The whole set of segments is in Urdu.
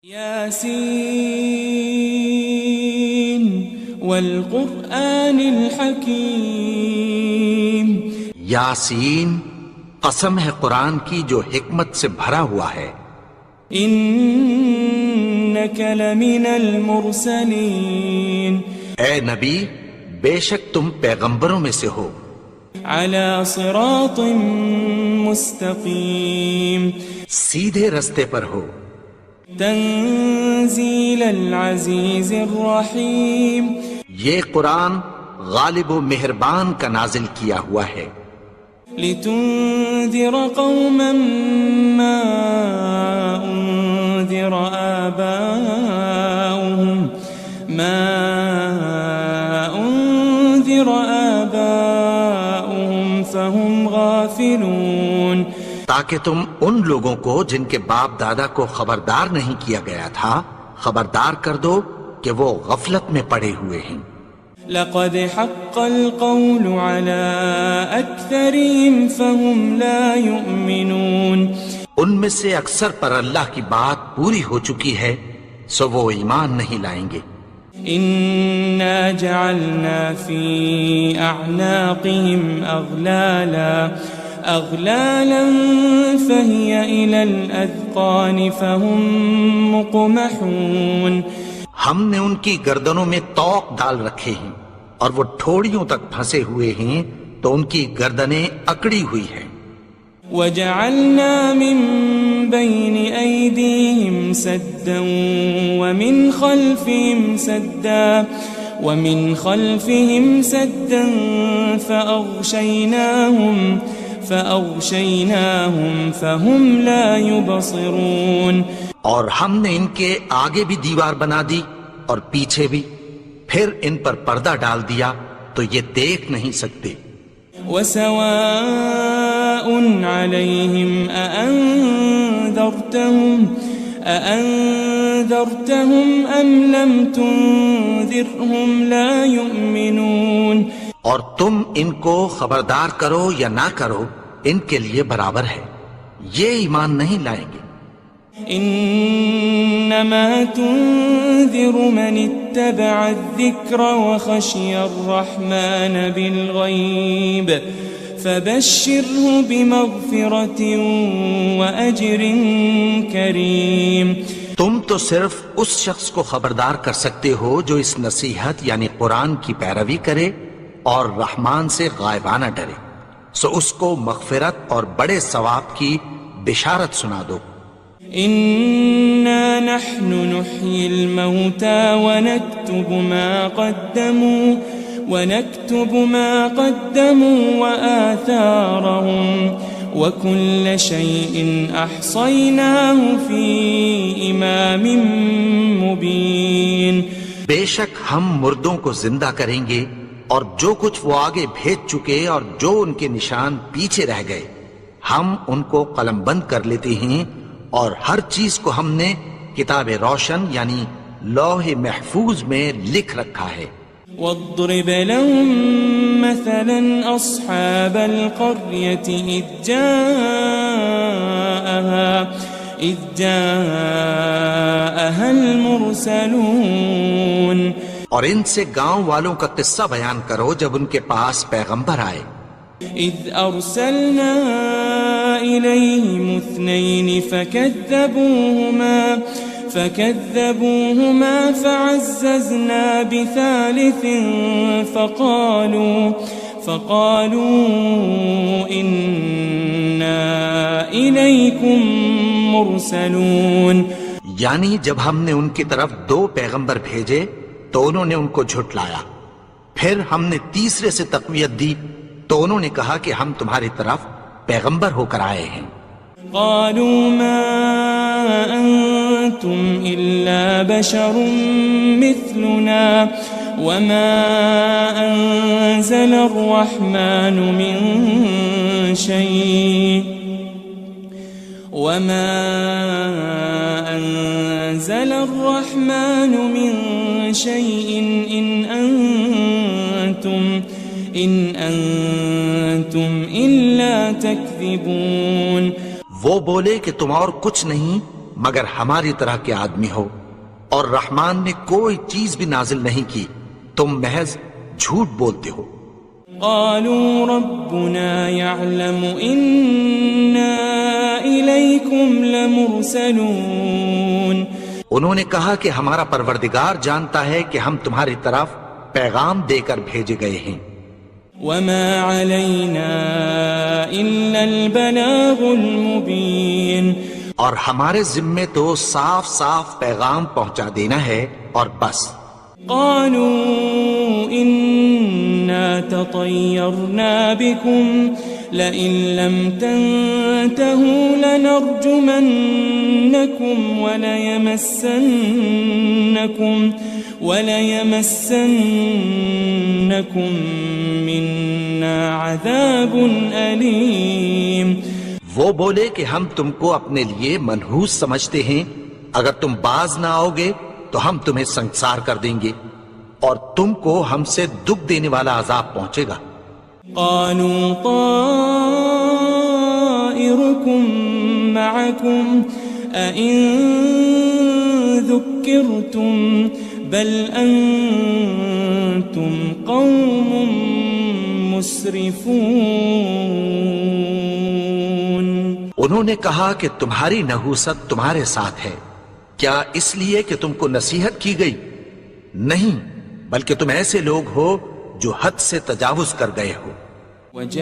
یاسین والقرآن الحکیم، یاسین قسم ہے قرآن کی جو حکمت سے بھرا ہوا ہے۔ انک لمن المرسلین، اے نبی بے شک تم پیغمبروں میں سے ہو۔ علی صراط مستقیم، سیدھے رستے پر ہو۔ تنزیل العزیز الرحیم، یہ قرآن غالب و مہربان کا نازل کیا ہوا ہے۔ لتنذر قوما ما انذر آباؤهم فهم غافلون، تاکہ تم ان لوگوں کو جن کے باپ دادا کو خبردار نہیں کیا گیا تھا خبردار کر دو کہ وہ غفلت میں پڑے ہوئے ہیں۔ لقد حق القول على اکثرهم فهم لا يؤمنون، ان میں سے اکثر پر اللہ کی بات پوری ہو چکی ہے سو وہ ایمان نہیں لائیں گے۔ انا جعلنا في اعناقهم اغلالا فهي الى الاذقان فهم مقمحون، ہم نے ان کی گردنوں میں طوق ڈال رکھے ہیں اور وہ ٹھوڑیوں تک پھنسے ہوئے ہیں تو ان کی گردنیں اکڑی ہوئی ہیں۔ وجعلنا من بين أيديهم سدا ومن خلفهم سدا فأغشيناهم فهم لا يبصرون، اور ہم نے ان کے آگے بھی دیوار بنا دی اور پیچھے بھی، پھر ان پر پردہ ڈال دیا تو یہ دیکھ نہیں سکتے۔ وسواء عليهم أأنذرتهم أم لم تنذرهم لا يؤمنون، اور تم ان کو خبردار کرو یا نہ کرو ان کے لیے برابر ہے، یہ ایمان نہیں لائیں گے۔ انما تنذر من اتبع الذکر وخشی الرحمن بالغیب فبشره بمغفرة وأجر کریم، تم تو صرف اس شخص کو خبردار کر سکتے ہو جو اس نصیحت یعنی قرآن کی پیروی کرے اور رحمان سے غائبانہ ڈرے، سو اس کو مغفرت اور بڑے ثواب کی بشارت سنا دو۔ إنا نحن نحيي الموتى ونكتب ما قدموا وآثارهم وكل شيء أحصيناه في إمام مبين، بے شک ہم مردوں کو زندہ کریں گے اور جو کچھ وہ آگے بھیج چکے اور جو ان کے نشان پیچھے رہ گئے ہم ان کو قلم بند کر لیتے ہیں، اور ہر چیز کو ہم نے کتاب روشن یعنی لوح محفوظ میں لکھ رکھا ہے۔ واضرب لهم مثلا أصحاب القرية إذ جاءها المرسلون، اور ان سے گاؤں والوں کا قصہ بیان کرو جب ان کے پاس پیغمبر آئے۔ إذ أرسلنا إليهم 2 فكذبوهما فعززنا بثالث فقالوا إنا إليكم مرسلون، یعنی جب ہم نے ان کی طرف 2 پیغمبر بھیجے تو انہوں نے ان کو جھٹلایا، پھر ہم نے تیسرے سے تقویت دی تو انہوں نے کہا کہ ہم تمہاری طرف پیغمبر ہو کر آئے ہیں۔ قالوا ما أنتم إلا بشر مثلنا وما أنزل الرحمن من شيء إن أنتم إلا تكذبون، وہ بولے کہ تم اور کچھ نہیں مگر ہماری طرح کے آدمی ہو، اور رحمان نے کوئی چیز بھی نازل نہیں کی، تم محض جھوٹ بولتے ہو۔ قالوا ربنا يعلم إنا إليكم لمرسلون، انہوں نے کہا کہ ہمارا پروردگار جانتا ہے کہ ہم تمہاری طرف پیغام دے کر بھیجے گئے ہیں۔ وما علينا إلا البلاغ المبين، اور ہمارے ذمے تو صاف صاف پیغام پہنچا دینا ہے اور بس۔ قالوا إنا تطيرنا بكم لئن لم تنتهوا لنرجمنكم وليمسنكم منا عذاب أليم۔ وہ بولے کہ ہم تم کو اپنے لیے منحوس سمجھتے ہیں، اگر تم باز نہ آؤ گے تو ہم تمہیں سنسار کر دیں گے اور تم کو ہم سے دکھ دینے والا عذاب پہنچے گا۔ قالوا طائركم معكم أئن ذكرتم بل أنتم قوم مسرفون۔ انہوں نے کہا کہ تمہاری نحوست تمہارے ساتھ ہے، کیا اس لیے کہ تم کو نصیحت کی گئی؟ نہیں، بلکہ تم ایسے لوگ ہو جو حد سے تجاوز کر گئے ہو۔ وجاء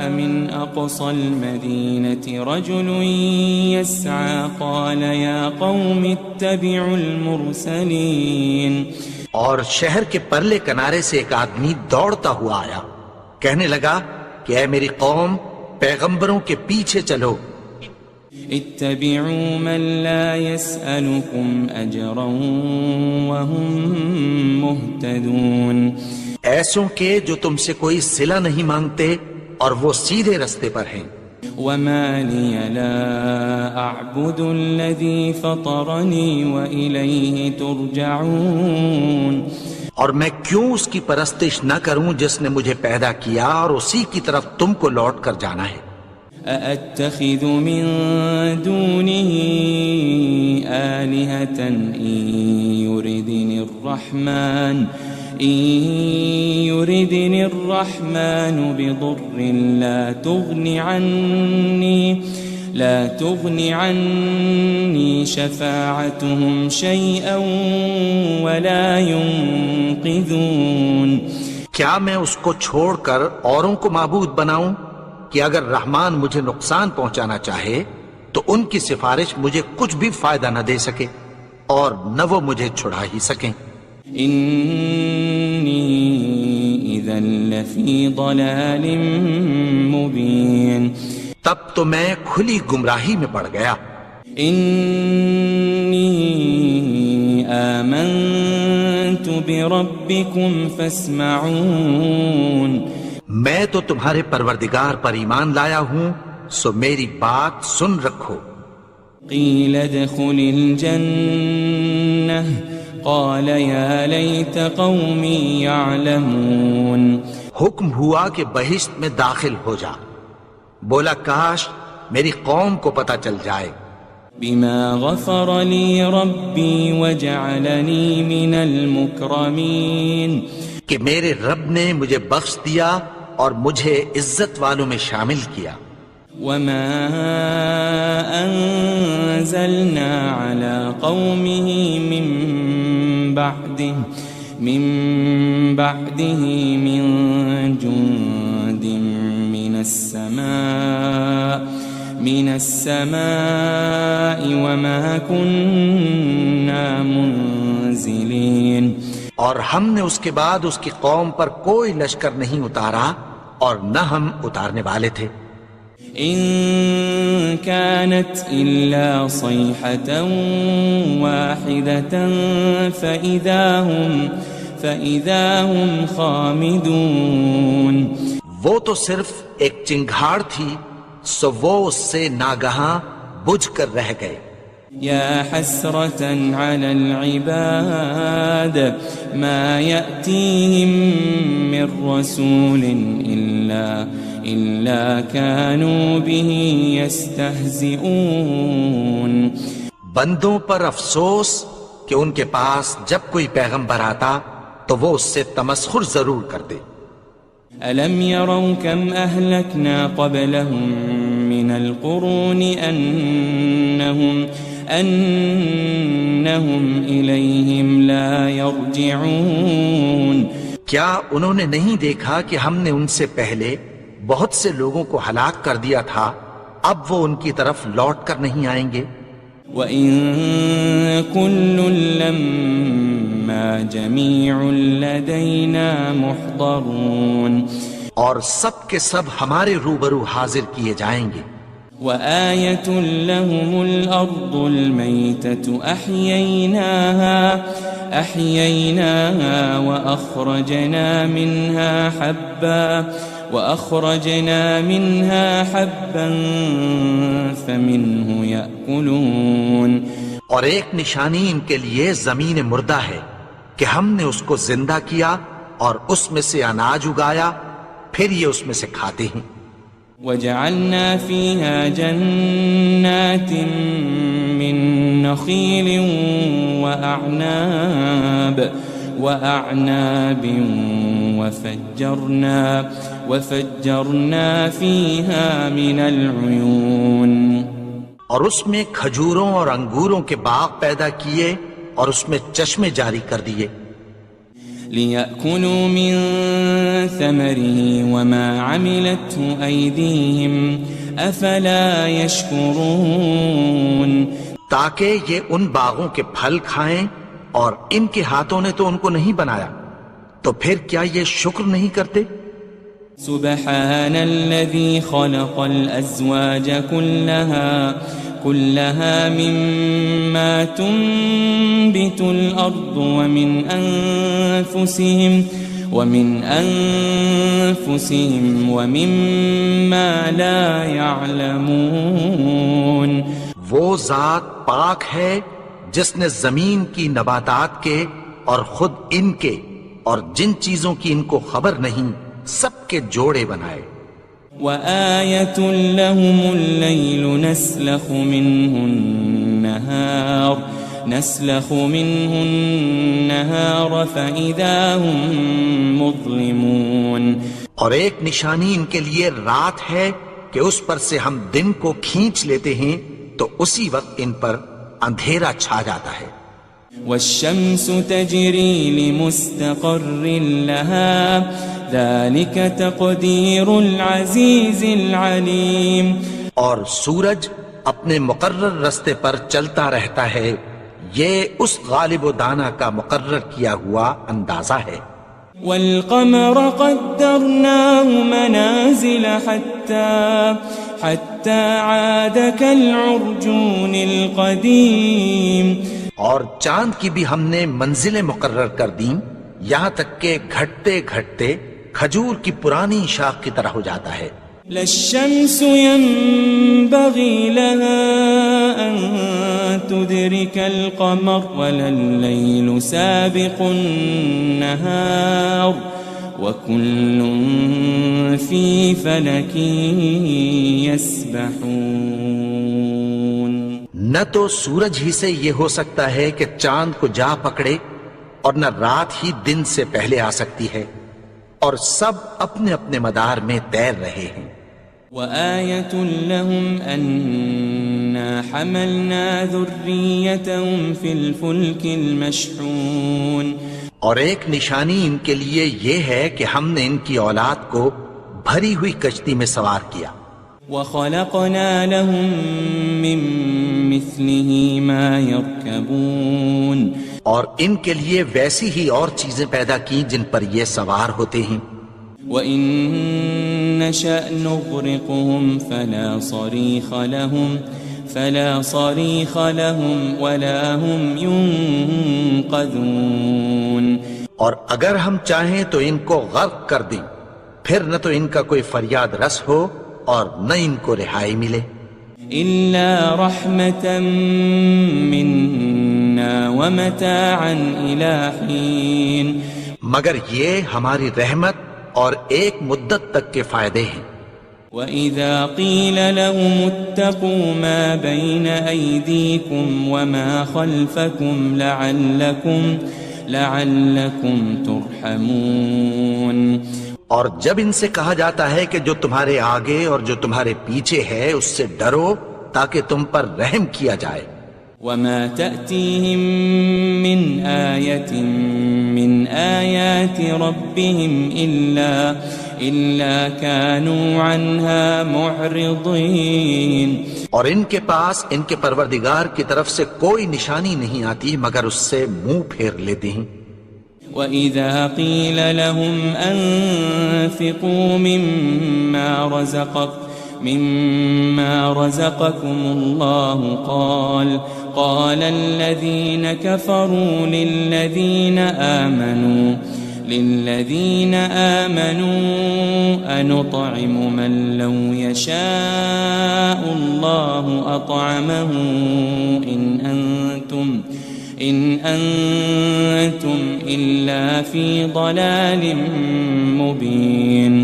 من أقصى المدينة رجل يسعى قال يا قوم اتبعوا المرسلين۔ اور شہر کے پرلے کنارے سے ایک آدمی دوڑتا ہوا آیا، کہنے لگا کہ اے میری قوم، پیغمبروں کے پیچھے چلو۔ اتبعوا من لا يسألكم أجرا وهم مهتدون، ایسوں کے جو تم سے کوئی صلہ نہیں مانگتے اور وہ سیدھے رستے پر ہیں۔ وما لي لا أعبد الذي فطرني وإليه ترجعون، اور میں کیوں اس کی پرستش نہ کروں جس نے مجھے پیدا کیا اور اسی کی طرف تم کو لوٹ کر جانا ہے۔ أأتخذ من دونه آلهة إن يردني الرحمن بضر لا تغن عني شفاعتهم شيئا ولا ينقذون۔ کیا میں اس کو چھوڑ کر اوروں کو معبود بناؤں کہ اگر رحمان مجھے نقصان پہنچانا چاہے تو ان کی سفارش مجھے کچھ بھی فائدہ نہ دے سکے اور نہ وہ مجھے چھڑا ہی سکیں۔ إني إذا لفي ضلال مبين، تب تو میں کھلی گمراہی میں پڑ گیا۔ إني آمنت بربكم فاسمعون، میں تو تمہارے پروردگار پر ایمان لایا ہوں، سو میری بات سن رکھو۔ قيل ادخل الجنة قال يا ليت قومي يعلمون، حکم ہوا کہ بہشت میں داخل ہو جا، بولا کاش میری قوم کو پتہ چل جائے۔ بما غفر لي ربي وجعلني من المكرمين، کہ میرے رب نے مجھے بخش دیا اور مجھے عزت والوں میں شامل کیا۔ وما أنزلنا على قومه من بعده من جند من السماء وما كنا منزلين، اور ہم نے اس کے بعد اس کی قوم پر کوئی لشکر نہیں اتارا اور نہ ہم اتارنے والے تھے۔ إن كانت إلا صيحة واحدة فإذا هم خامدون، وہ تو صرف ایک چنگھاڑ تھی، سو وہ اس سے ناگہاں بجھ کر رہ گئے۔ يا حسرة على العباد ما يأتيهم من رسول إلا كانوا به يستهزئون بندوں پر افسوس کہ ان کے پاس جب کوئی پیغمبر آتا تو وہ اس سے تمسخر ضرور کرتے. ألم يروا كم أهلكنا قبلهم من القرون أنهم إليهم لا يرجعون کیا انہوں نے نہیں دیکھا کہ ہم نے ان سے پہلے بہت سے لوگوں کو ہلاک کر دیا تھا، اب وہ ان کی طرف لوٹ کر نہیں آئیں گے. وَإِن كُلٌّ لَمَّا جَمِيعٌ لَدَيْنَا مُحْضَرُونَ اور سب کے سب ہمارے روبرو حاضر کیے جائیں گے. وَآيَةٌ لَهُمُ الْأَرْضُ الْمَيْتَةُ أَحْيَيْنَاهَا وَأَخْرَجْنَا مِنْهَا حَبًّا فَمِنْهُ يَأْكُلُونَ اور ایک نشانی ان کے لیے زمین مردہ ہے کہ ہم نے اس کو زندہ کیا اور اس میں سے اناج اگایا، پھر یہ اس میں سے کھاتے ہیں. وَجَعَلْنَا فِيهَا جَنَّاتٍ مِّن نَخِيلٍ وَأَعْنَابٍ وَفَجَّرْنَا فِيهَا مِنَ الْعُيُونِ اور اس میں کھجوروں اور انگوروں کے باغ پیدا کیے اور اس میں چشمے جاری کر دیے. لِيَأْكُلُوا مِن ثَمَرِهِ وَمَا عَمِلَتْهُ أَيْدِيهِمْ أَفَلَا يَشْكُرُونَ تاکہ یہ ان باغوں کے پھل کھائیں اور ان کے ہاتھوں نے تو ان کو نہیں بنایا، تو پھر کیا یہ شکر نہیں کرتے؟ سبحان الذي خلق الأزواج كلها مما تنبت الأرض ومن أنفسهم ومما لا يعلمون وہ ذات پاک ہے جس نے زمین کی نباتات کے اور خود ان کے اور جن چیزوں کی ان کو خبر نہیں سب کے جوڑے بنائے. وَآيَةٌ لَهُمُ اللَّيْلُ نَسْلَخُ مِنْهُ النَّهَارَ فَإِذَا هُمْ مُظْلِمُونَ اور ایک نشانی ان کے لیے رات ہے کہ اس پر سے ہم دن کو کھینچ لیتے ہیں تو اسی وقت ان پر اندھیرا چھا جاتا ہے. وَالشَّمْسُ تَجْرِي لِمُسْتَقَرٍّ لَهَا ذَلِكَ تَقْدِيرُ الْعَزِيزِ الْعَلِيمِ اور سورج اپنے مقرر رستے پر چلتا رہتا ہے، یہ اس غالب و دانا کا مقرر کیا ہوا اندازہ ہے. وَالْقَمَرَ قَدَّرْنَاهُ مَنَازِلَ حَتَّى عَادَ كَالْعُرْجُونِ الْقَدِيمِ اور چاند کی بھی ہم نے منزلیں مقرر کر دیں، یہاں تک کہ گھٹتے گھٹتے کھجور کی پرانی شاخ کی طرح ہو جاتا ہے. لَلشَّمْسُ يَنبَغِي لَهَا أَن تُدْرِكَ الْقَمَرَ وَلَلَّيْلُ سَابِقُ النَّهَارِ وَكُلٌّ فِي فَلَكٍ يَسْبَحُونَ نہ تو سورج ہی سے یہ ہو سکتا ہے کہ چاند کو جا پکڑے، اور نہ رات ہی دن سے پہلے آ سکتی ہے، اور سب اپنے اپنے مدار میں تیر رہے ہیں. وَآيَةٌ لَهُمْ أَنَّا حَمَلْنَا ذُرِّيَّتَهُمْ فِي الْفُلْكِ الْمَشْحُونِ اور ایک نشانی ان کے لیے یہ ہے کہ ہم نے ان کی اولاد کو بھری ہوئی کشتی میں سوار کیا. وَخَلَقْنَا لَهُم مِّن مِّثْلِهِ مَا يَرْكَبُونَ اور ان کے لیے ویسی ہی اور چیزیں پیدا کی جن پر یہ سوار ہوتے ہیں. وَإِن نَّشَأْ نُغْرِقْهُمْ فَلَا صَرِيخَ لَهُمْ وَلَا هُمْ يُنقَذُونَ اور اگر ہم چاہیں تو ان کو غرق کر دیں، پھر نہ تو ان کا کوئی فریاد رس ہو اور نہ ان کو رہائی ملے. إِلَّا رَحْمَةً مِّنَّا وَمَتَاعًا إِلَىٰ حِينٍ مگر یہ ہماری رحمت اور ایک مدت تک کے فائدے ہیں. وَإِذَا قِيلَ لَهُمُ اتَّقُوا مَا بَيْنَ أَيْدِيكُمْ وَمَا خَلْفَكُمْ لَعَلَّكُمْ تُرْحَمُونَ اور جب ان سے کہا جاتا ہے کہ جو تمہارے آگے اور جو تمہارے پیچھے ہے اس سے ڈرو تاکہ تم پر رحم کیا جائے. وَمَا تَأْتِيهِم مِّنْ آيَةٍ مِّنْ آيَاتِ رَبِّهِمْ إِلَّا كَانُوا عَنْهَا مُعْرِضِينَ. اور ان کے پاس ان کے پروردگار کی طرف سے کوئی نشانی نہیں آتی مگر اس سے منہ پھیر لیتے ہیں. وَإِذَا قِيلَ لَهُمْ أَنفِقُوا مِمَّا رَزَقَكُمُ اللَّهُ قَالَ الَّذِينَ كَفَرُوا لِلَّذِينَ آمَنُوا أَنُطْعِمُ مَن لَّوْ يَشَاءُ اللَّهُ أَطْعَمَهُ إِنْ أَنْتُمْ إِلَّا فِي ضَلَالٍ مُبِينٍ.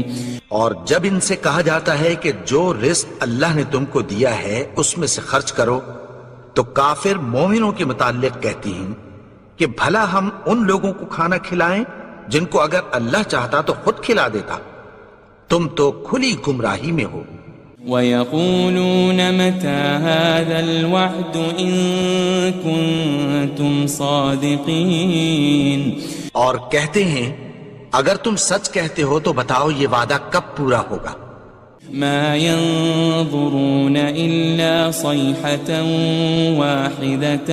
اور جب ان سے کہا جاتا ہے کہ جو رزق اللہ نے تم کو دیا ہے اس میں سے خرچ کرو تو کافر مومنوں کے متعلق کہتی ہیں کہ بھلا ہم ان لوگوں کو کھانا کھلائیں جن کو اگر اللہ چاہتا تو خود کھلا دیتا. تم تو کھلی گمراہی میں ہو. وَيَقُولُونَ مَتَى هَذَا الْوَعْدُ إِن كُنتُمْ صَادِقِينَ. اور کہتے ہیں اگر تم سچ کہتے ہو تو بتاؤ یہ وعدہ کب پورا ہوگا. مَا يَنظُرُونَ إِلَّا صَيْحَةً وَاحِدَةً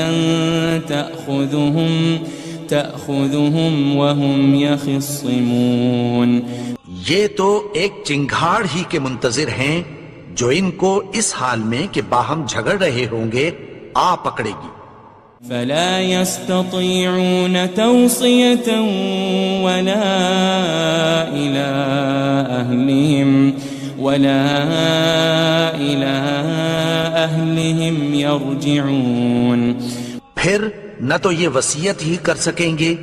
تَأْخُذُهُمْ وَهُمْ يَخِصِّمُونَ. یہ تو ایک چنگھاڑ ہی کے منتظر ہیں جو ان کو اس حال میں کہ باہم جھگڑ رہے ہوں گے آ پکڑے گی. فَلَا يَسْتَطِيعُونَ تَوْصِيَةً وَلَا إِلَىٰ أَهْلِهِمْ يَرْجِعُونَ. پھر نہ تو یہ وصیت ہی کر سکیں گے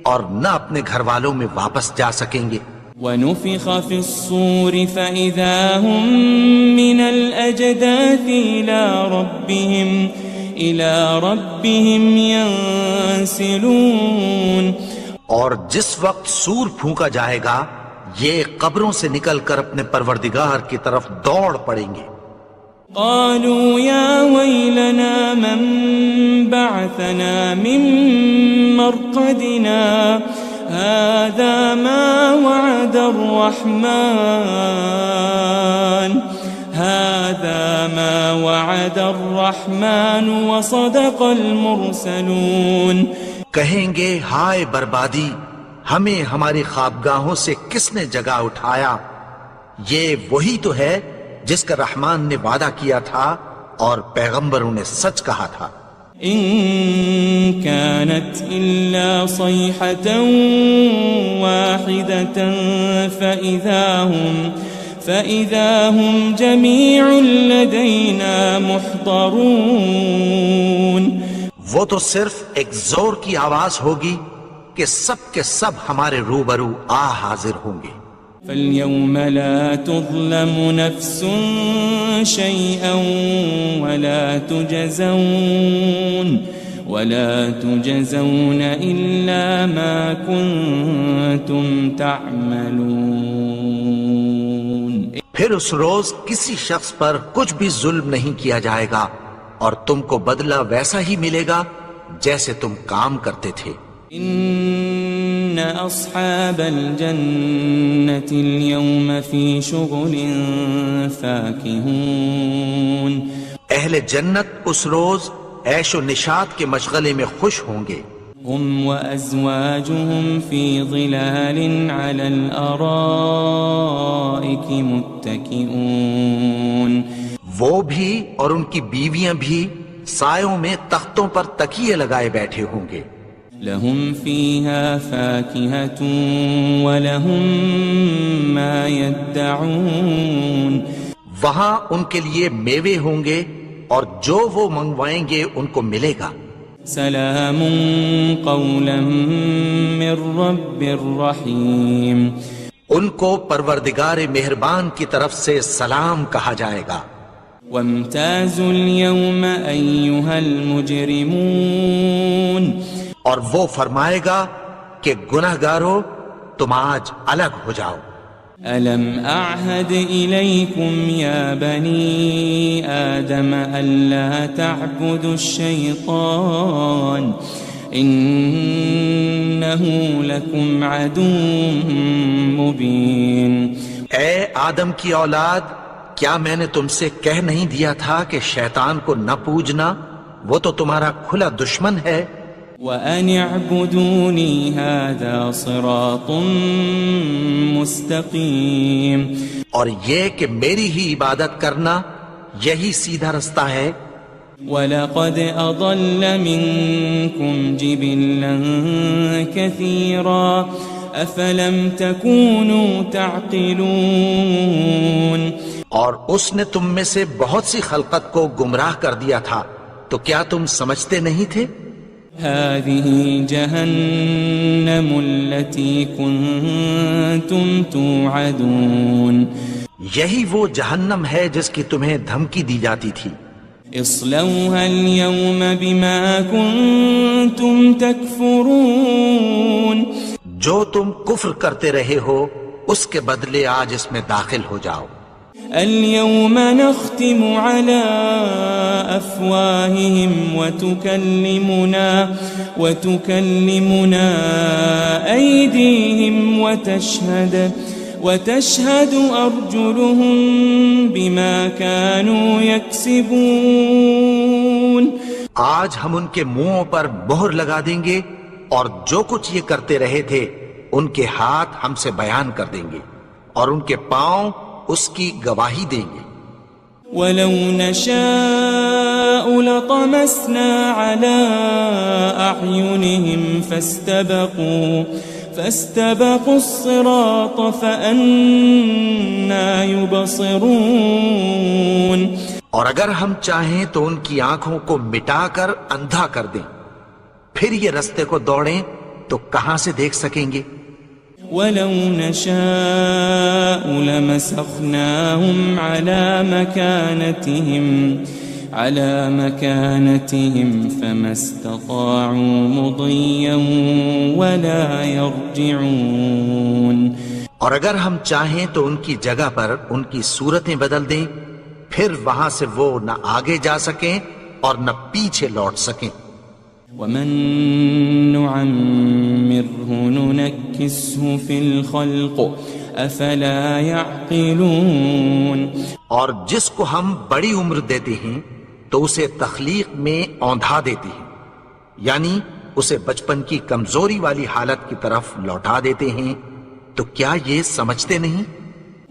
اور نہ اپنے گھر والوں میں واپس جا سکیں گے. وَنُفِخَ فِي الصُّورِ فَإِذَا هُم مِّنَ الْأَجْدَاثِ إِلَىٰ رَبِّهِمْ يَنسِلُونَ. اور جس وقت سور پھونکا جائے گا یہ قبروں سے نکل کر اپنے پروردگار کی طرف دوڑ پڑیں گے. قالوا يا ويلنا من بعثنا من مرقدنا هذا ما وعد الرحمن وصدق المرسلون. کہیں گے ہائے بربادی، ہمیں ہماری خوابگاہوں سے کس نے جگا اٹھایا؟ یہ وہی تو ہے جس کا رحمان نے وعدہ کیا تھا اور پیغمبروں نے سچ کہا تھا. ان كانت الا صيحة واحدة فإذا هم جميع لدينا محضرون. وہ تو صرف ایک زور کی آواز ہوگی کہ سب کے سب ہمارے روبرو حاضر ہوں گے. فَالْيَوْمَ لَا تُظْلَمُ نَفْسٌ شَيْئًا وَلَا تُجَزَوْنَ إِلَّا مَا كُنتُمْ تَعْمَلُونَ. پھر اس روز کسی شخص پر کچھ بھی ظلم نہیں کیا جائے گا اور تم کو بدلہ ویسا ہی ملے گا جیسے تم کام کرتے تھے. ان اصحاب الجنة اليوم في شغل فاكهون. اہل جنت اس روز عیش و نشاط کے مشغلے میں خوش ہوں گے. هم وازواجهم في ظلال على الارائك متكئون. وہ بھی اور ان کی بیویاں بھی سایوں میں تختوں پر تکیے لگائے بیٹھے ہوں گے. لهم فيها فاكهة ولهم ما يدعون. وہاں ان کے لیے میوے ہوں گے اور جو وہ منگوائیں گے ان کو ملے گا. سلام قولا من رب الرحیم. ان کو پروردگار مہربان کی طرف سے سلام کہا جائے گا. وامتازوا اليوم أيها المجرمون اور وہ فرمائے گا کہ گنہگارو تم آج الگ ہو جاؤ. ألم أعهد إليكم يا بني آدم ألا تعبدوا الشيطان إنه لكم عدو مبين. اے آدم کی اولاد، کیا میں نے تم سے کہہ نہیں دیا تھا کہ شیطان کو نہ پوجنا، وہ تو تمہارا کھلا دشمن ہے. وَأَنِ اعْبُدُونِي هَذَا صِرَاطٌ مُسْتَقِيمٌ. اور یہ کہ میری ہی عبادت کرنا یہی سیدھا رستہ ہے. وَلَقَدْ أَضَلَّ مِنْكُمْ جِبِلًّا كَثِيرًا أَفَلَمْ تَكُونُوا تَعْقِلُونَ. اور اس نے تم میں سے بہت سی خلقت کو گمراہ کر دیا تھا، تو کیا تم سمجھتے نہیں تھے؟ هذه جهنم التي كنتم توعدون. یہی وہ جہنم ہے جس کی تمہیں دھمکی دی جاتی تھی. اصلوها اليوم بما كنتم تكفرون. جو تم کفر کرتے رہے ہو اس کے بدلے آج اس میں داخل ہو جاؤ. اليوم نختم على أفواههم وتكلمنا أيديهم وتشهد أرجلهم بما كانوا يكسبون. آج ہم ان کے منہوں پر مہر لگا دیں گے اور جو کچھ یہ کرتے رہے تھے ان کے ہاتھ ہم سے بیان کر دیں گے اور ان کے پاؤں اس کی گواہی دیں گے. وَلَوْ نَشَاءُ لَطَمَسْنَا عَلَىٰ أَعْيُنِهِمْ فَاسْتَبَقُوا الصِّرَاطَ فَأَنَّىٰ يُبْصِرُونَ. اور اگر ہم چاہیں تو ان کی آنکھوں کو مٹا کر اندھا کر دیں، پھر یہ رستے کو دوڑیں تو کہاں سے دیکھ سکیں گے. وَلَوْ نَشَاءُ لَمَسَخْنَاهُمْ عَلَى مَكَانَتِهِمْ فَمَا اسْتَطَاعُوا مُضِيًّا وَلَا يَرْجِعُونَ. اور اگر ہم چاہیں تو ان کی جگہ پر ان کی صورتیں بدل دیں، پھر وہاں سے وہ نہ آگے جا سکیں اور نہ پیچھے لوٹ سکیں. وَمَن نُعَمِّرْهُ نُنَكِّسْهُ فِي الْخَلْقِ أَفَلَا يَعْقِلُونَ. اور جس کو ہم بڑی عمر دیتے ہیں تو اسے تخلیق میں اوندھا دیتے ہیں، یعنی اسے بچپن کی کمزوری والی حالت کی طرف لوٹا دیتے ہیں. تو کیا یہ سمجھتے نہیں؟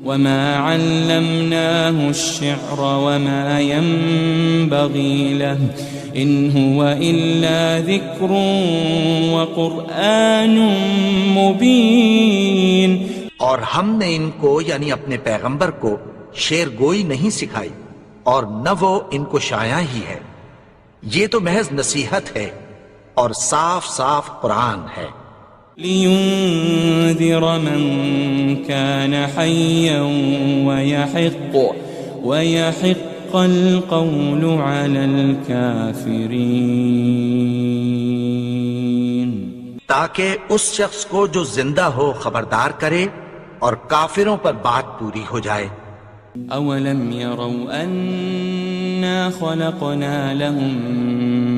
وَمَا عَلَّمْنَاهُ الشِّعْرَ وَمَا يَنبَغِي لَهُ إِنْ هُوَ إِلَّا ذِكْرٌ وَقُرْآنٌ مُبِينٌ. اور ہم نے ان کو یعنی اپنے پیغمبر کو شعر گوئی نہیں سکھائی اور نہ وہ ان کو شایع ہی ہے، یہ تو محض نصیحت ہے اور صاف صاف قرآن ہے. لِيُنذِرَ مَن كَانَ حَيًّا وَيَحِقَّ الْقَوْلُ عَلَى الْكَافِرِينَ. تاکہ اس شخص کو جو زندہ ہو خبردار کرے اور کافروں پر بات پوری ہو جائے. أَوَلَمْ يَرَوْا أَنَّا خَلَقْنَا لَهُم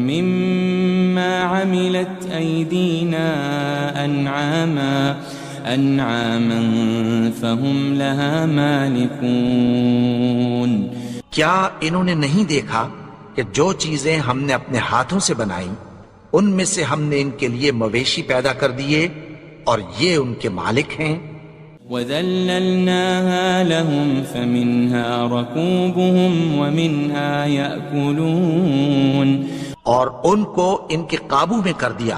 مِّمَّا عَمِلَتْ أَيْدِينَا أَنْعَامًا فَهُمْ لَهَا مَالِكُونَ. کیا انہوں نے نہیں دیکھا کہ جو چیزیں ہم نے اپنے ہاتھوں سے بنائیں ان میں سے ہم نے ان کے لیے مویشی پیدا کر دیے اور یہ ان کے مالک ہیں. وَذَلَّلْنَاهَا لَهُمْ فَمِنْهَا رَكُوبُهُمْ وَمِنْهَا يَأْكُلُونَ. اور ان کو ان کے قابو میں کر دیا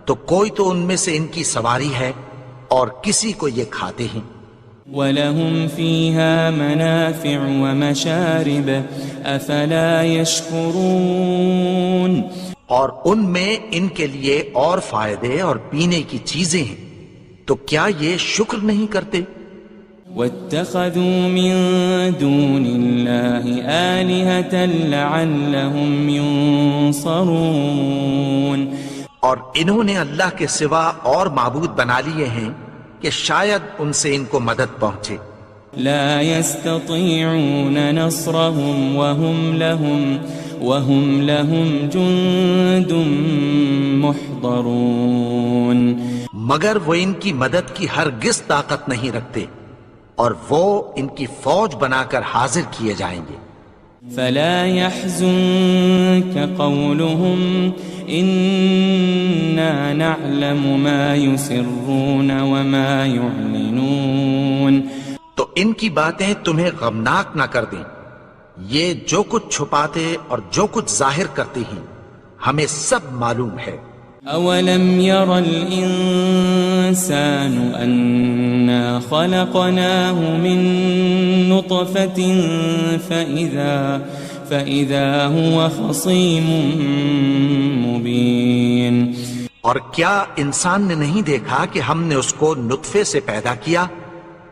تو کوئی تو ان میں سے ان کی سواری ہے اور کسی کو یہ کھاتے ہیں. وَلَهُمْ فِيهَا مَنَافِعُ وَمَشَارِبُ أَفَلَا يَشْكُرُونَ. اور ان میں ان کے لیے اور فائدے اور پینے کی چیزیں ہیں، تو کیا یہ شکر نہیں کرتے؟ واتخذوا من دون الله آلهة لعلهم ينصرون اور انہوں نے اللہ کے سوا اور معبود بنا لیے ہیں کہ شاید ان سے ان کو مدد پہنچے. لا يستطيعون نصرهم وهم لهم جند محضرون مگر وہ ان کی مدد کی ہرگز طاقت نہیں رکھتے اور وہ ان کی فوج بنا کر حاضر کیے جائیں گے. فلا يحزنك قولهم إنا نعلم ما يسرون وما يعلنون تو ان کی باتیں تمہیں غمناک نہ کر دیں. یہ جو کچھ چھپاتے اور جو کچھ ظاہر کرتے ہیں ہمیں سب معلوم ہے. أولم ير الإنسان أنا خلقناه من نطفة فإذا هو خصيم مبين اور کیا انسان نے نہیں دیکھا کہ ہم نے اس کو نطفے سے پیدا کیا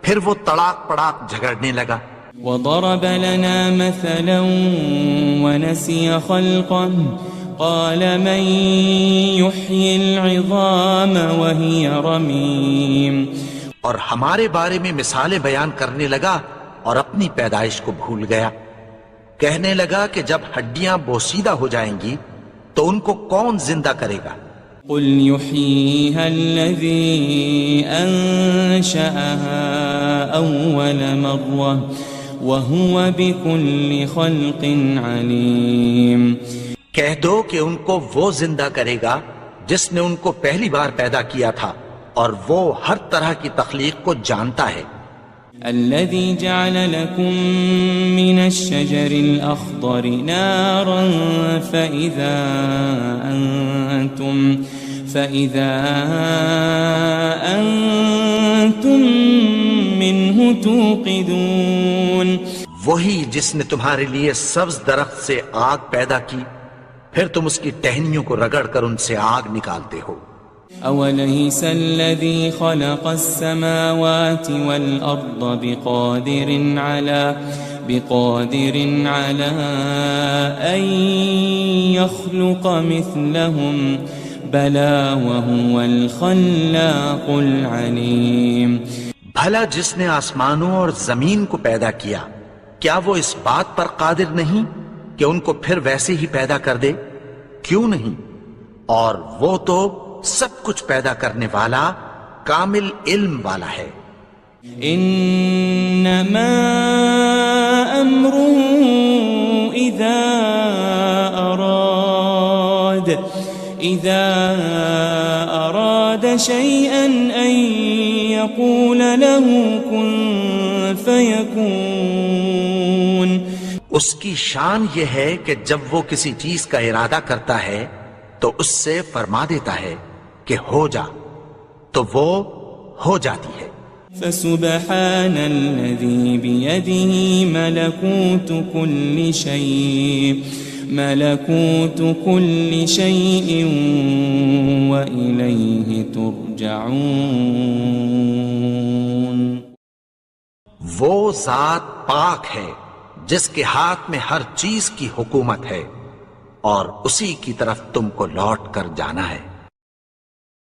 پھر وہ تڑاک پڑاک جھگڑنے لگا. وضرب لنا مثلا ونسي خلقه قال من يحيي العظام وهي رميم اور ہمارے بارے میں مثالیں بیان کرنے لگا اور اپنی پیدائش کو بھول گیا. کہنے لگا کہ جب ہڈیاں بوسیدہ ہو جائیں گی تو ان کو کون زندہ کرے گا. قل يحييها الذي أنشأها أول مرة وهو بكل خلق عليم کہہ دو کہ ان کو وہ زندہ کرے گا جس نے ان کو پہلی بار پیدا کیا تھا اور وہ ہر طرح کی تخلیق کو جانتا ہے. الذي جعل لكم من الشجر الأخضر نارا فإذا أنتم منه توقدون وہی جس نے تمہارے لیے سبز درخت سے آگ پیدا کی پھر تم اس کی ٹہنیوں کو رگڑ کر ان سے آگ نکالتے ہو. أوليس الذي خلق السماوات والأرض بقادر على أن يخلق مثلهم بلى وهو الخلاق العليم بھلا جس نے آسمانوں اور زمین کو پیدا کیا کیا وہ اس بات پر قادر نہیں کہ ان کو پھر ویسے ہی پیدا کر دے؟ کیوں نہیں؟ اور وہ تو سب کچھ پیدا کرنے والا کامل علم والا ہے. انما امره اذا اراد شيئا ان يقول له كن فيكون اس کی شان یہ ہے کہ جب وہ کسی چیز کا ارادہ کرتا ہے تو اس سے فرما دیتا ہے کہ ہو جا تو وہ ہو جاتی ہے. فسبحان الذي بيده ملكوت كل شيء وإليه ترجعون وہ ذات پاک ہے جس کے ہاتھ میں ہر چیز کی حکومت ہے اور اسی کی طرف تم کو لوٹ کر جانا ہے.